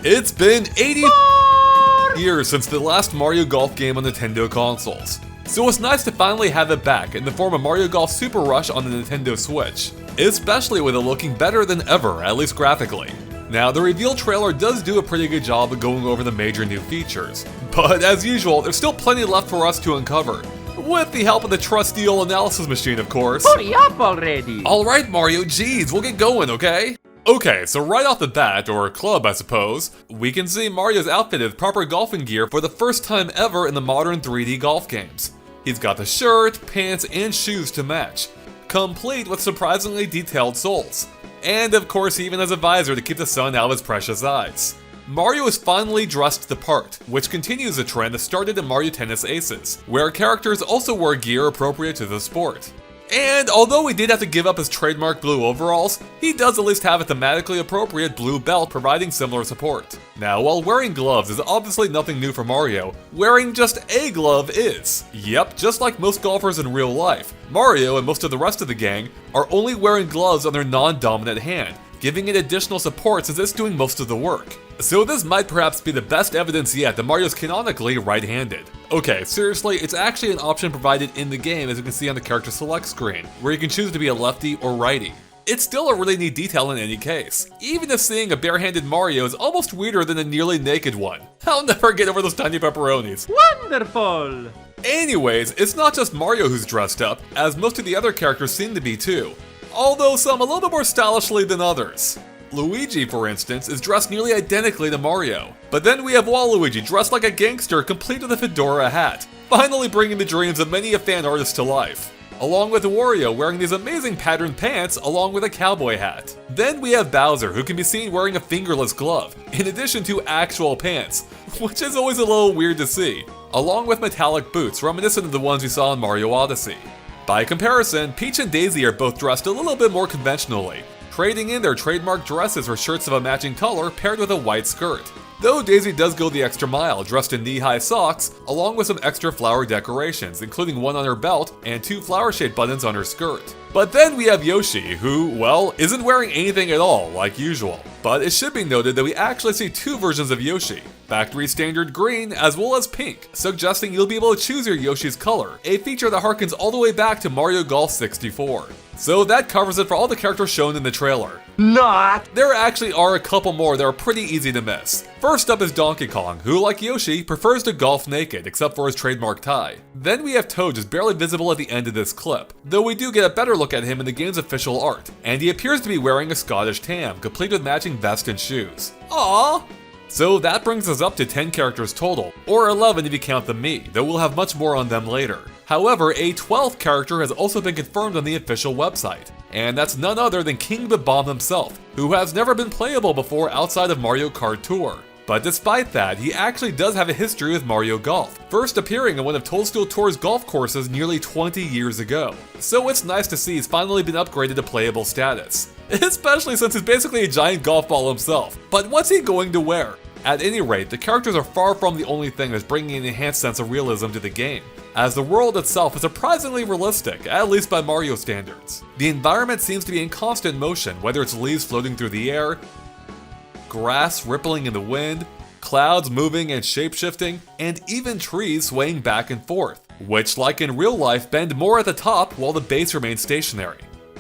It's been 80 years since the last Mario Golf game on Nintendo consoles, so it's nice to finally have it back in the form of Mario Golf Super Rush on the Nintendo Switch, especially with it looking better than ever, at least graphically. Now, the reveal trailer does do a pretty good job of going over the major new features, but as usual, there's still plenty left for us to uncover, with the help of the trusty old analysis machine, of course. Hurry up already! Alright Mario, geez, we'll get going, okay? Okay, so right off the bat, or club I suppose, we can see Mario's outfitted with proper golfing gear for the first time ever in the modern 3D golf games. He's got the shirt, pants, and shoes to match, complete with surprisingly detailed soles. And of course he even has a visor to keep the sun out of his precious eyes. Mario is finally dressed the part, which continues a trend that started in Mario Tennis Aces, where characters also wore gear appropriate to the sport. And although he did have to give up his trademark blue overalls, he does at least have a thematically appropriate blue belt providing similar support. Now, while wearing gloves is obviously nothing new for Mario, wearing just a glove is. Yep, just like most golfers in real life, Mario and most of the rest of the gang are only wearing gloves on their non-dominant hand, giving it additional support since it's doing most of the work. So this might perhaps be the best evidence yet that Mario's canonically right-handed. Okay, seriously, it's actually an option provided in the game, as you can see on the character select screen, where you can choose to be a lefty or righty. It's still a really neat detail in any case, even if seeing a barehanded Mario is almost weirder than a nearly naked one. I'll never get over those tiny pepperonis. Wonderful! Anyways, it's not just Mario who's dressed up, as most of the other characters seem to be too. Although some a little bit more stylishly than others. Luigi, for instance, is dressed nearly identically to Mario. But then we have Waluigi dressed like a gangster complete with a fedora hat, finally bringing the dreams of many a fan artist to life. Along with Wario wearing these amazing patterned pants along with a cowboy hat. Then we have Bowser, who can be seen wearing a fingerless glove, in addition to actual pants, which is always a little weird to see, along with metallic boots reminiscent of the ones we saw in Mario Odyssey. By comparison, Peach and Daisy are both dressed a little bit more conventionally, trading in their trademark dresses or shirts of a matching color paired with a white skirt. Though Daisy does go the extra mile, dressed in knee-high socks, along with some extra flower decorations, including one on her belt and 2 flower-shaped buttons on her skirt. But then we have Yoshi, who, well, isn't wearing anything at all, like usual. But it should be noted that we actually see 2 versions of Yoshi, factory standard green as well as pink, suggesting you'll be able to choose your Yoshi's color, a feature that harkens all the way back to Mario Golf 64. So that covers it for all the characters shown in the trailer. Not! There actually are a couple more that are pretty easy to miss. First up is Donkey Kong, who, like Yoshi, prefers to golf naked, except for his trademark tie. Then we have Toad, just barely visible at the end of this clip, though we do get a better look at him in the game's official art, and he appears to be wearing a Scottish tam, complete with matching vest and shoes. Aww! So that brings us up to 10 characters total, or 11 if you count the me, though we'll have much more on them later. However, a 12th character has also been confirmed on the official website, and that's none other than King Bomb himself, who has never been playable before outside of Mario Kart Tour. But despite that, he actually does have a history with Mario Golf, first appearing on one of Toadstool Tour's golf courses nearly 20 years ago. So it's nice to see he's finally been upgraded to playable status, especially since he's basically a giant golf ball himself. But what's he going to wear? At any rate, the characters are far from the only thing that's bringing an enhanced sense of realism to the game, as the world itself is surprisingly realistic, at least by Mario standards. The environment seems to be in constant motion, whether it's leaves floating through the air, grass rippling in the wind, clouds moving and shape-shifting, and even trees swaying back and forth, which, like in real life, bend more at the top while the base remains stationary.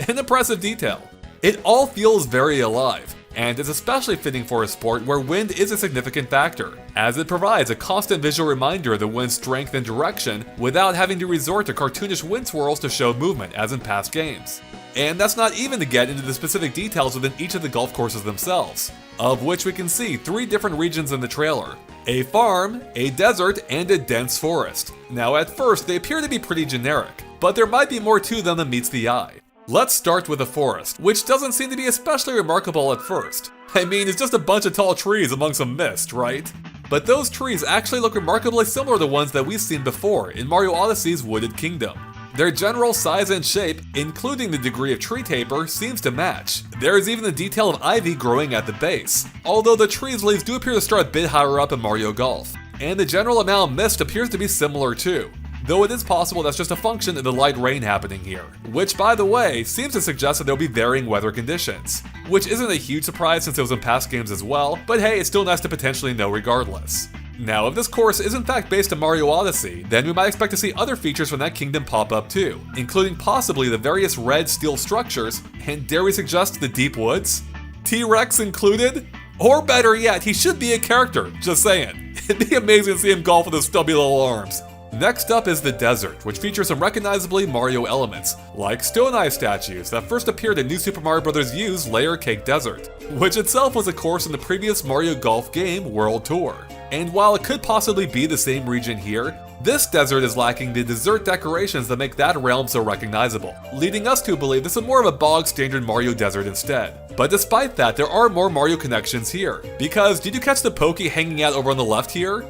An impressive detail. It all feels very alive, and is especially fitting for a sport where wind is a significant factor, as it provides a constant visual reminder of the wind's strength and direction without having to resort to cartoonish wind swirls to show movement as in past games. And that's not even to get into the specific details within each of the golf courses themselves, of which we can see 3 different regions in the trailer: a farm, a desert, and a dense forest. Now at first they appear to be pretty generic, but there might be more to them than meets the eye. Let's start with the forest, which doesn't seem to be especially remarkable at first. I mean, it's just a bunch of tall trees among some mist, right? But those trees actually look remarkably similar to ones that we've seen before in Mario Odyssey's Wooded Kingdom. Their general size and shape, including the degree of tree taper, seems to match. There is even the detail of ivy growing at the base, although the tree's leaves do appear to start a bit higher up in Mario Golf. And the general amount of mist appears to be similar too. though it is possible that's just a function of the light rain happening here, which by the way, seems to suggest that there'll be varying weather conditions, which isn't a huge surprise since it was in past games as well, but hey, it's still nice to potentially know regardless. Now, if this course is in fact based on Mario Odyssey, then we might expect to see other features from that kingdom pop up too, including possibly the various red steel structures, and dare we suggest the deep woods? T-Rex included? Or better yet, he should be a character, just saying. It'd be amazing to see him golf with his stubby little arms. Next up is the desert, which features some recognizably Mario elements, like stone eye statues that first appeared in New Super Mario Bros. U's Layer Cake Desert, which itself was a course in the previous Mario Golf game World Tour. And while it could possibly be the same region here, this desert is lacking the dessert decorations that make that realm so recognizable, leading us to believe this is more of a bog standard Mario desert instead. But despite that, there are more Mario connections here, because did you catch the Pokey hanging out over on the left here?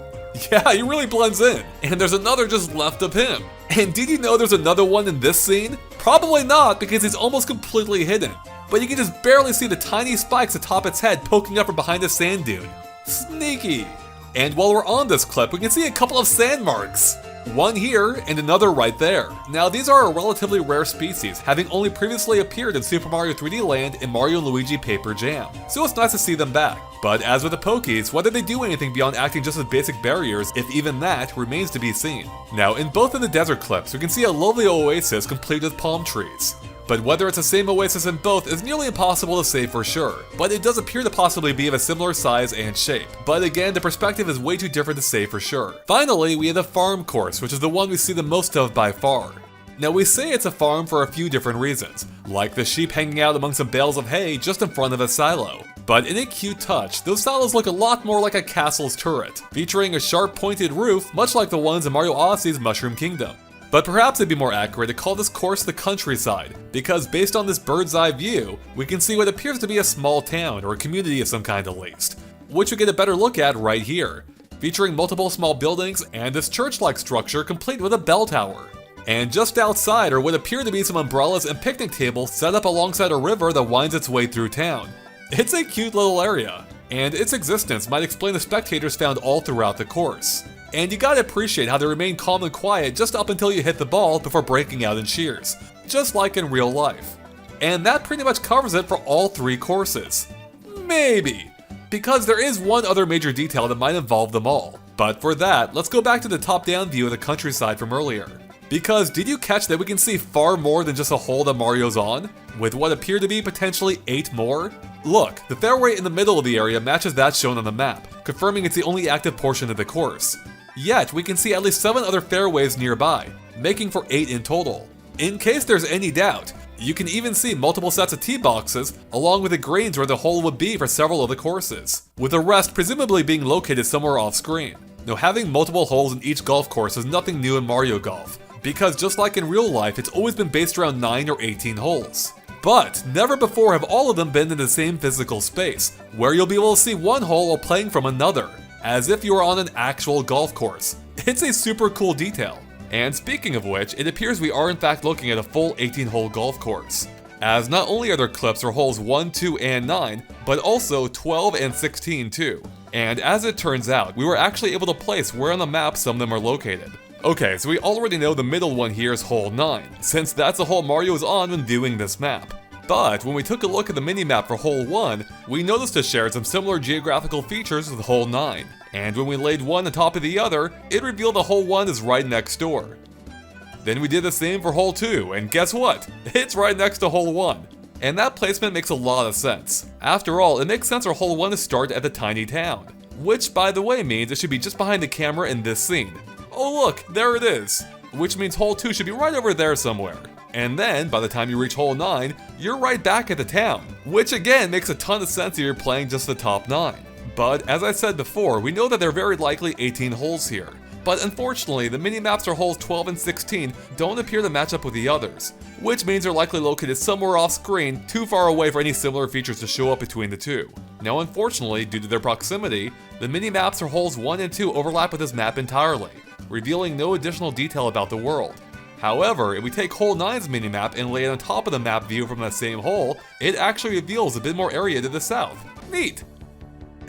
Yeah, he really blends in, and there's another just left of him. And did you know there's another one in this scene? Probably not, because he's almost completely hidden, but you can just barely see the tiny spikes atop its head poking up from behind a sand dune. Sneaky. And while we're on this clip, we can see a couple of sand marks. One here, and another right there. Now these are a relatively rare species, having only previously appeared in Super Mario 3D Land and Mario & Luigi Paper Jam, so it's nice to see them back. But as with the Pokies, whether they do anything beyond acting just as basic barriers, if even that, remains to be seen. Now in both of the desert clips, we can see a lovely oasis complete with palm trees. But whether it's the same oasis in both is nearly impossible to say for sure, but it does appear to possibly be of a similar size and shape. But again, the perspective is way too different to say for sure. Finally, we have the farm course, which is the one we see the most of by far. Now we say it's a farm for a few different reasons, like the sheep hanging out among some bales of hay just in front of a silo. But in a cute touch, those silos look a lot more like a castle's turret, featuring a sharp pointed roof much like the ones in Mario Odyssey's Mushroom Kingdom. But perhaps it'd be more accurate to call this course the countryside, because based on this bird's eye view, we can see what appears to be a small town or a community of some kind at least, which we get a better look at right here, featuring multiple small buildings and this church-like structure complete with a bell tower. And just outside are what appear to be some umbrellas and picnic tables set up alongside a river that winds its way through town. It's a cute little area, and its existence might explain the spectators found all throughout the course. And you gotta appreciate how they remain calm and quiet just up until you hit the ball before breaking out in cheers, just like in real life. And that pretty much covers it for all three courses. Maybe, because there is one other major detail that might involve them all. But for that, let's go back to the top-down view of the countryside from earlier. Because did you catch that we can see far more than just a hole that Mario's on, with what appear to be potentially 8 more? Look, the fairway in the middle of the area matches that shown on the map, confirming it's the only active portion of the course. Yet, we can see at least 7 other fairways nearby, making for 8 in total. In case there's any doubt, you can even see multiple sets of tee boxes, along with the greens where the hole would be for several of the courses, with the rest presumably being located somewhere off screen. Now, having multiple holes in each golf course is nothing new in Mario Golf, because just like in real life, it's always been based around 9 or 18 holes. But never before have all of them been in the same physical space, where you'll be able to see one hole while playing from another, as if you were on an actual golf course. It's a super cool detail. And speaking of which, it appears we are in fact looking at a full 18-hole golf course, as not only are there clips for holes 1, 2, and 9, but also 12 and 16 too. And as it turns out, we were actually able to place where on the map some of them are located. Okay, so we already know the middle one here is hole 9, since that's the hole Mario is on when viewing this map. But when we took a look at the minimap for hole 1, we noticed it shared some similar geographical features with hole 9. And when we laid one on top of the other, it revealed that hole 1 is right next door. Then we did the same for hole 2, and guess what? It's right next to hole 1. And that placement makes a lot of sense. After all, it makes sense for hole 1 to start at the tiny town. Which, by the way, means it should be just behind the camera in this scene. Oh look, there it is! Which means hole 2 should be right over there somewhere. And then, by the time you reach hole 9, you're right back at the town. Which again makes a ton of sense if you're playing just the top 9. But as I said before, we know that there are very likely 18 holes here. But unfortunately, the mini-maps for holes 12 and 16 don't appear to match up with the others, which means they're likely located somewhere off screen, too far away for any similar features to show up between the two. Now unfortunately, due to their proximity, the mini-maps for holes 1 and 2 overlap with this map entirely, revealing no additional detail about the world. However, if we take hole 9's minimap and lay it on top of the map view from that same hole, it actually reveals a bit more area to the south. Neat!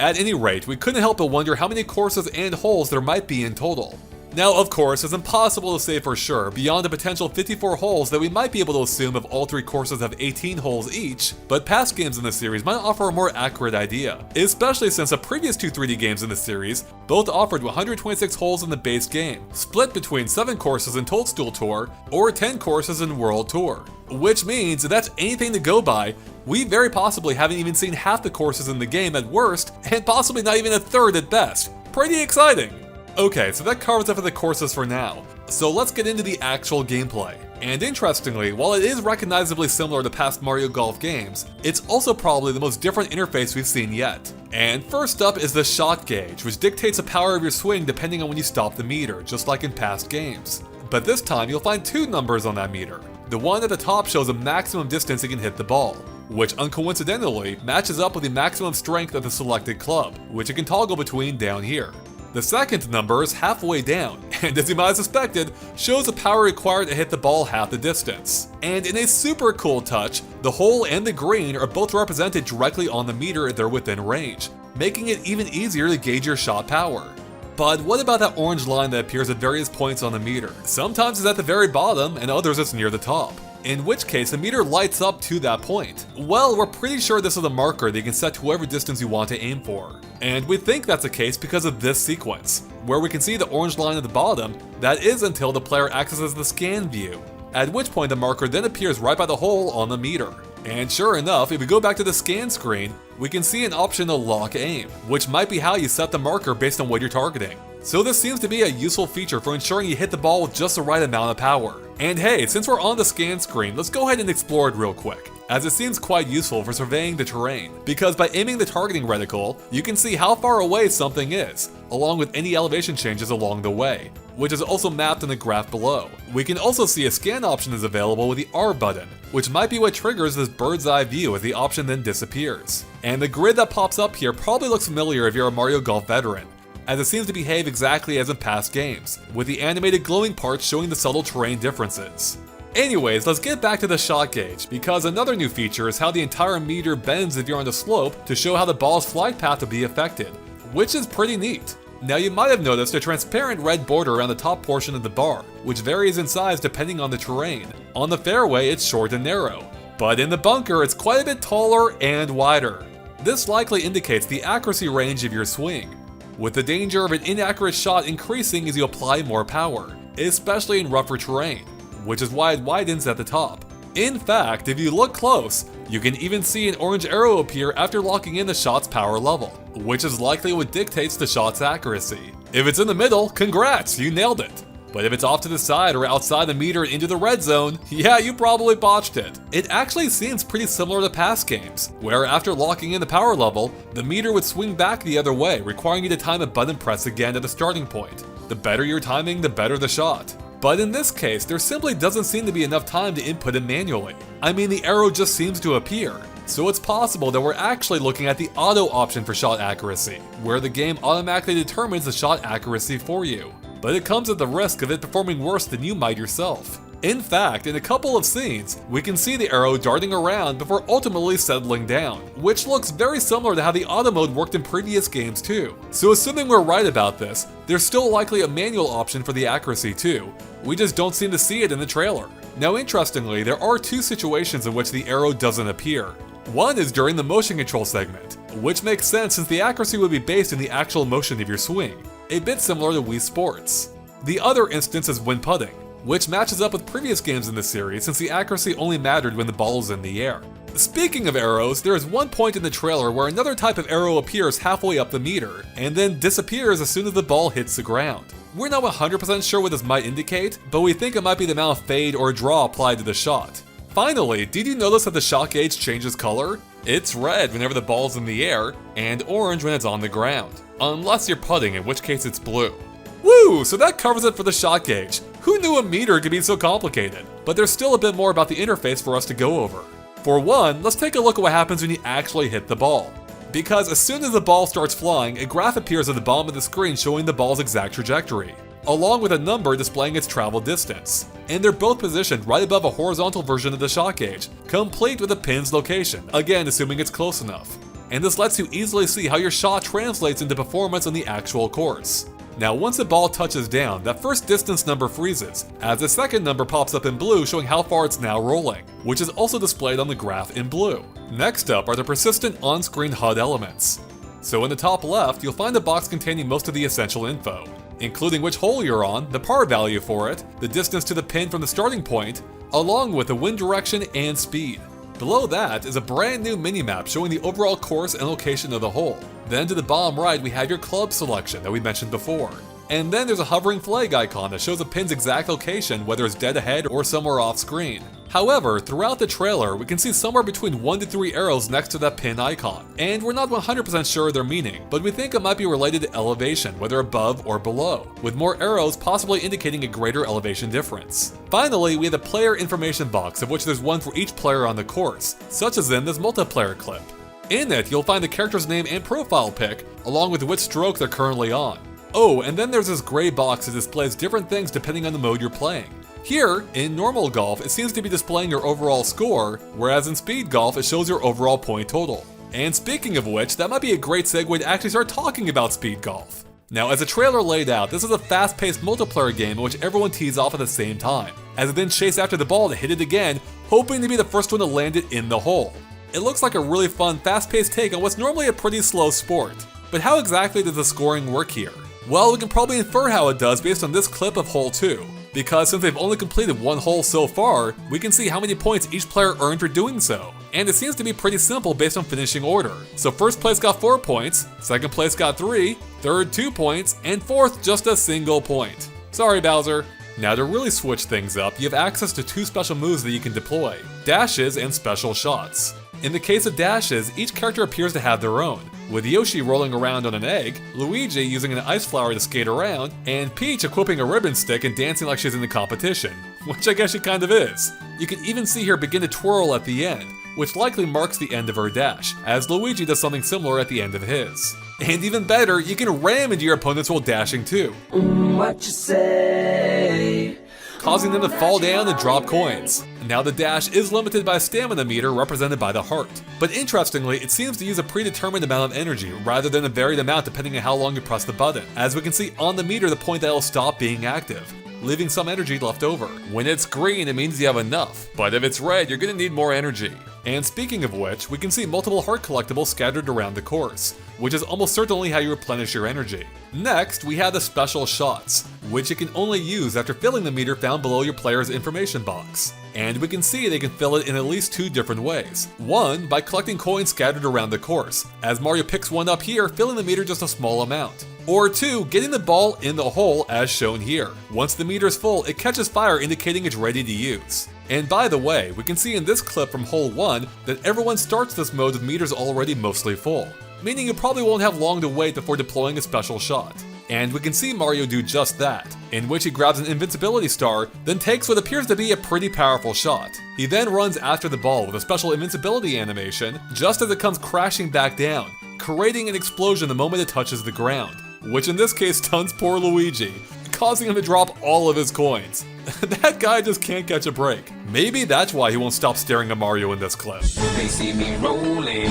At any rate, we couldn't help but wonder how many courses and holes there might be in total. Now, of course, it's impossible to say for sure beyond the potential 54 holes that we might be able to assume if all 3 courses have 18 holes each, but past games in the series might offer a more accurate idea, especially since the previous 2 3D games in the series both offered 126 holes in the base game, split between 7 courses in Toadstool Tour or 10 courses in World Tour. Which means, if that's anything to go by, we very possibly haven't even seen half the courses in the game at worst, and possibly not even a third at best. Pretty exciting! Okay, so that covers it for the courses for now. So let's get into the actual gameplay. And interestingly, while it is recognizably similar to past Mario Golf games, it's also probably the most different interface we've seen yet. And first up is the shot gauge, which dictates the power of your swing depending on when you stop the meter, just like in past games. But this time you'll find 2 numbers on that meter. The one at the top shows a maximum distance you can hit the ball, which uncoincidentally matches up with the maximum strength of the selected club, which you can toggle between down here. The second number is halfway down, and as you might have suspected, shows the power required to hit the ball half the distance. And in a super cool touch, the hole and the green are both represented directly on the meter if they're within range, making it even easier to gauge your shot power. But what about that orange line that appears at various points on the meter? Sometimes it's at the very bottom, and others it's near the top. In which case, the meter lights up to that point. Well, we're pretty sure this is a marker that you can set to whatever distance you want to aim for. And we think that's the case because of this sequence, where we can see the orange line at the bottom. That is until the player accesses the scan view, at which point the marker then appears right by the hole on the meter. And sure enough, if we go back to the scan screen, we can see an option to lock aim, which might be how you set the marker based on what you're targeting. So this seems to be a useful feature for ensuring you hit the ball with just the right amount of power. And hey, since we're on the scan screen, let's go ahead and explore it real quick, as it seems quite useful for surveying the terrain, because by aiming the targeting reticle, you can see how far away something is, along with any elevation changes along the way, which is also mapped in the graph below. We can also see a scan option is available with the R button, which might be what triggers this bird's eye view as the option then disappears. And the grid that pops up here probably looks familiar if you're a Mario Golf veteran, as it seems to behave exactly as in past games, with the animated glowing parts showing the subtle terrain differences. Anyways, let's get back to the shot gauge, because another new feature is how the entire meter bends if you're on the slope to show how the ball's flight path will be affected, which is pretty neat. Now you might have noticed a transparent red border around the top portion of the bar, which varies in size depending on the terrain. On the fairway it's short and narrow, but in the bunker it's quite a bit taller and wider. This likely indicates the accuracy range of your swing, with the danger of an inaccurate shot increasing as you apply more power, especially in rougher terrain, which is why it widens at the top. In fact, if you look close, you can even see an orange arrow appear after locking in the shot's power level, which is likely what dictates the shot's accuracy. If it's in the middle, congrats, you nailed it. But if it's off to the side or outside the meter and into the red zone, yeah, you probably botched it. It actually seems pretty similar to past games, where after locking in the power level, the meter would swing back the other way, requiring you to time a button press again at the starting point. The better your timing, the better the shot. But in this case, there simply doesn't seem to be enough time to input it manually. I mean, the arrow just seems to appear. So it's possible that we're actually looking at the auto option for shot accuracy, where the game automatically determines the shot accuracy for you. But it comes at the risk of it performing worse than you might yourself. In fact, in a couple of scenes, we can see the arrow darting around before ultimately settling down, which looks very similar to how the auto mode worked in previous games too. So assuming we're right about this, there's still likely a manual option for the accuracy too. We just don't seem to see it in the trailer. Now interestingly, there are 2 situations in which the arrow doesn't appear. One is during the motion control segment, which makes sense since the accuracy would be based in the actual motion of your swing, a bit similar to Wii Sports. The other instance is when putting, which matches up with previous games in the series since the accuracy only mattered when the ball is in the air. Speaking of arrows, there is one point in the trailer where another type of arrow appears halfway up the meter, and then disappears as soon as the ball hits the ground. We're not 100% sure what this might indicate, but we think it might be the amount of fade or draw applied to the shot. Finally, did you notice that the shot gauge changes color? It's red whenever the ball's in the air, and orange when it's on the ground. Unless you're putting, in which case it's blue. Woo! So that covers it for the shot gauge. Who knew a meter could be so complicated? But there's still a bit more about the interface for us to go over. For one, let's take a look at what happens when you actually hit the ball. Because as soon as the ball starts flying, a graph appears at the bottom of the screen showing the ball's exact trajectory, along with a number displaying its travel distance. And they're both positioned right above a horizontal version of the shot gauge, complete with a pin's location, again assuming it's close enough. And this lets you easily see how your shot translates into performance on the actual course. Now once the ball touches down, that first distance number freezes, as the second number pops up in blue showing how far it's now rolling, which is also displayed on the graph in blue. Next up are the persistent on-screen HUD elements. So in the top left, you'll find a box containing most of the essential info, including which hole you're on, the par value for it, the distance to the pin from the starting point, along with the wind direction and speed. Below that is a brand new minimap showing the overall course and location of the hole. Then to the bottom right we have your club selection that we mentioned before. And then there's a hovering flag icon that shows a pin's exact location, whether it's dead ahead or somewhere off screen. However, throughout the trailer, we can see somewhere between 1 to 3 arrows next to that pin icon. And we're not 100% sure of their meaning, but we think it might be related to elevation, whether above or below, with more arrows possibly indicating a greater elevation difference. Finally, we have the player information box, of which there's one for each player on the course, such as in this multiplayer clip. In it, you'll find the character's name and profile pic, along with which stroke they're currently on. Oh, and then there's this gray box that displays different things depending on the mode you're playing. Here, in normal golf, it seems to be displaying your overall score, whereas in speed golf, it shows your overall point total. And speaking of which, that might be a great segue to actually start talking about speed golf. Now, as the trailer laid out, this is a fast-paced multiplayer game in which everyone tees off at the same time, as it then chase after the ball to hit it again, hoping to be the first one to land it in the hole. It looks like a really fun, fast-paced take on what's normally a pretty slow sport. But how exactly does the scoring work here? Well, we can probably infer how it does based on this clip of hole 2. Because since they've only completed one hole so far, we can see how many points each player earned for doing so. And it seems to be pretty simple based on finishing order. So first place got 4 points, second place got 3, third 2 points, and fourth just a single point. Sorry, Bowser. Now to really switch things up, you have access to 2 special moves that you can deploy, dashes and special shots. In the case of dashes, each character appears to have their own, with Yoshi rolling around on an egg, Luigi using an ice flower to skate around, and Peach equipping a ribbon stick and dancing like she's in the competition, which I guess she kind of is. You can even see her begin to twirl at the end, which likely marks the end of her dash, as Luigi does something similar at the end of his. And even better, you can ram into your opponents while dashing too. What you say? Causing them to fall down and drop coins. Now the dash is limited by a stamina meter represented by the heart. But interestingly, it seems to use a predetermined amount of energy rather than a varied amount depending on how long you press the button. As we can see on the meter the point that it'll stop being active, leaving some energy left over. When it's green, it means you have enough, but if it's red, you're gonna need more energy. And speaking of which, we can see multiple heart collectibles scattered around the course, which is almost certainly how you replenish your energy. Next, we have the special shots, which you can only use after filling the meter found below your player's information box. And we can see they can fill it in at least 2 different ways. One, by collecting coins scattered around the course, as Mario picks one up here, filling the meter just a small amount. Or 2, getting the ball in the hole as shown here. Once the meter is full, it catches fire indicating it's ready to use. And by the way, we can see in this clip from hole 1 that everyone starts this mode with meters already mostly full, meaning you probably won't have long to wait before deploying a special shot. And we can see Mario do just that, in which he grabs an invincibility star, then takes what appears to be a pretty powerful shot. He then runs after the ball with a special invincibility animation, just as it comes crashing back down, creating an explosion the moment it touches the ground, which in this case stuns poor Luigi, causing him to drop all of his coins. That guy just can't catch a break. Maybe that's why he won't stop staring at Mario in this clip. They see me rolling,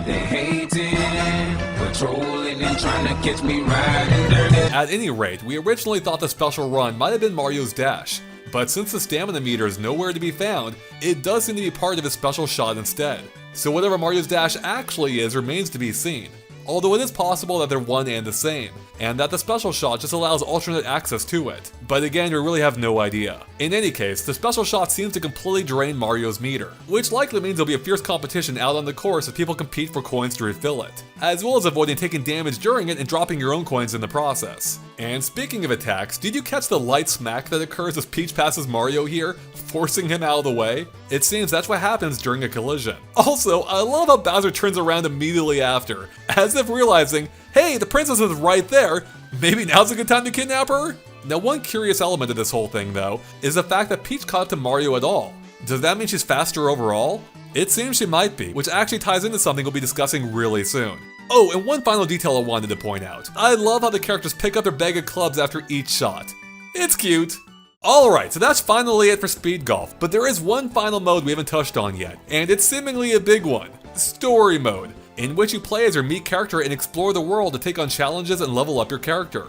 they hating, patrolling and trying to catch me riding dirty. At any rate, we originally thought the special run might have been Mario's dash, but since the stamina meter is nowhere to be found, it does seem to be part of his special shot instead. So whatever Mario's dash actually is remains to be seen. Although it is possible that they're one and the same, and that the special shot just allows alternate access to it. But again, we really have no idea. In any case, the special shot seems to completely drain Mario's meter, which likely means there'll be a fierce competition out on the course as people compete for coins to refill it, as well as avoiding taking damage during it and dropping your own coins in the process. And speaking of attacks, did you catch the light smack that occurs as Peach passes Mario here, forcing him out of the way? It seems that's what happens during a collision. Also, I love how Bowser turns around immediately after, as if realizing, hey, the princess is right there, maybe now's a good time to kidnap her? Now one curious element of this whole thing though, is the fact that Peach caught up to Mario at all. Does that mean she's faster overall? It seems she might be, which actually ties into something we'll be discussing really soon. Oh, and one final detail I wanted to point out. I love how the characters pick up their bag of clubs after each shot. It's cute. Alright, so that's finally it for Speed Golf, but there is one final mode we haven't touched on yet, and it's seemingly a big one. Story Mode, in which you play as your Mii character and explore the world to take on challenges and level up your character.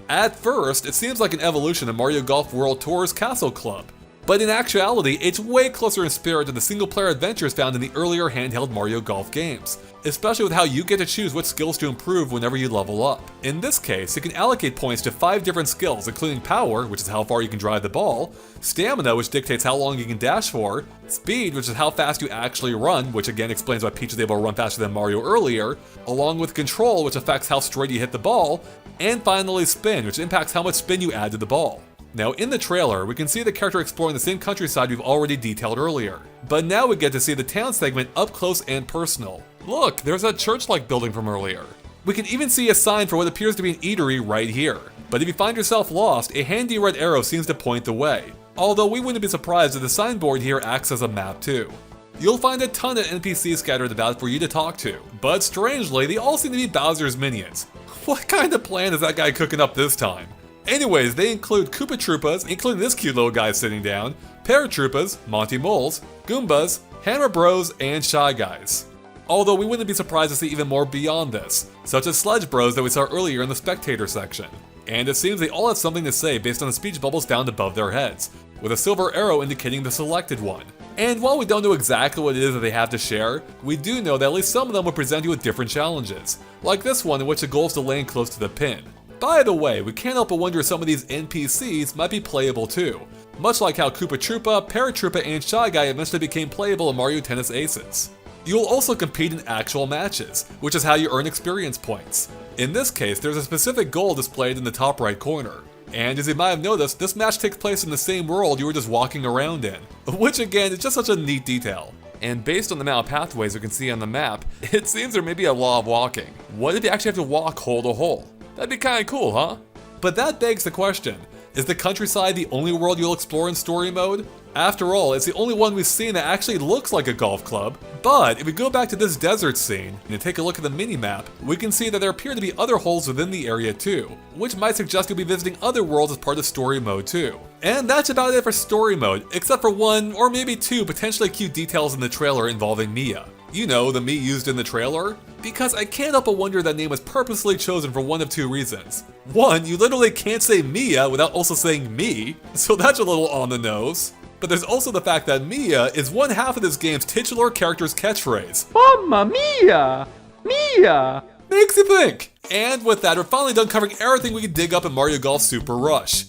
At first, it seems like an evolution of Mario Golf World Tour's Castle Club, but in actuality, it's way closer in spirit to the single-player adventures found in the earlier handheld Mario Golf games, especially with how you get to choose which skills to improve whenever you level up. In this case, you can allocate points to 5 different skills, including Power, which is how far you can drive the ball, Stamina, which dictates how long you can dash for, Speed, which is how fast you actually run, which again explains why Peach is able to run faster than Mario earlier, along with Control, which affects how straight you hit the ball, and finally Spin, which impacts how much spin you add to the ball. Now in the trailer, we can see the character exploring the same countryside we've already detailed earlier, but now we get to see the town segment up close and personal. Look, there's that church-like building from earlier. We can even see a sign for what appears to be an eatery right here, but if you find yourself lost, a handy red arrow seems to point the way, although we wouldn't be surprised if the signboard here acts as a map too. You'll find a ton of NPCs scattered about for you to talk to, but strangely, they all seem to be Bowser's minions. What kind of plan is that guy cooking up this time? Anyways, they include Koopa Troopas, including this cute little guy sitting down, Paratroopas, Monty Moles, Goombas, Hammer Bros, and Shy Guys. Although we wouldn't be surprised to see even more beyond this, such as Sledge Bros that we saw earlier in the spectator section. And it seems they all have something to say based on the speech bubbles found above their heads, with a silver arrow indicating the selected one. And while we don't know exactly what it is that they have to share, we do know that at least some of them will present you with different challenges, like this one in which the goal is to land close to the pin. By the way, we can't help but wonder if some of these NPCs might be playable too, much like how Koopa Troopa, Paratroopa, and Shy Guy eventually became playable in Mario Tennis Aces. You'll also compete in actual matches, which is how you earn experience points. In this case, there's a specific goal displayed in the top right corner. And as you might have noticed, this match takes place in the same world you were just walking around in, which again is just such a neat detail. And based on the amount of pathways we can see on the map, it seems there may be a law of walking. What if you actually have to walk hole to hole? That'd be kinda cool, huh? But that begs the question, is the countryside the only world you'll explore in story mode? After all, it's the only one we've seen that actually looks like a golf club. But if we go back to this desert scene and take a look at the mini-map, we can see that there appear to be other holes within the area too, which might suggest you'll be visiting other worlds as part of story mode too. And that's about it for story mode, except for one or maybe two potentially cute details in the trailer involving Mia. You know, the Mii used in the trailer? Because I can't help but wonder that name was purposely chosen for one of two reasons. One, you literally can't say Mia without also saying me, so that's a little on the nose. But there's also the fact that Mia is one half of this game's titular character's catchphrase. Mamma mia! Mia! Makes you think! And with that, we're finally done covering everything we can dig up in Mario Golf Super Rush.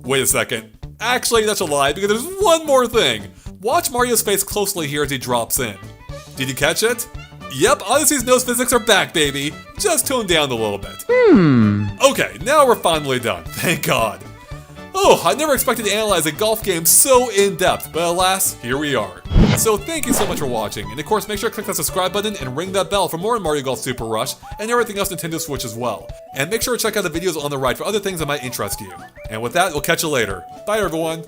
Wait a second. Actually, that's a lie, because there's one more thing. Watch Mario's face closely here as he drops in. Did you catch it? Yep, Odyssey's nose physics are back, baby. Just toned down a little bit. Okay, now we're finally done. Thank God. Oh, I never expected to analyze a golf game so in-depth, but alas, here we are. So thank you so much for watching, and of course make sure to click that subscribe button and ring that bell for more on Mario Golf Super Rush and everything else Nintendo Switch as well. And make sure to check out the videos on the right for other things that might interest you. And with that, we'll catch you later. Bye everyone!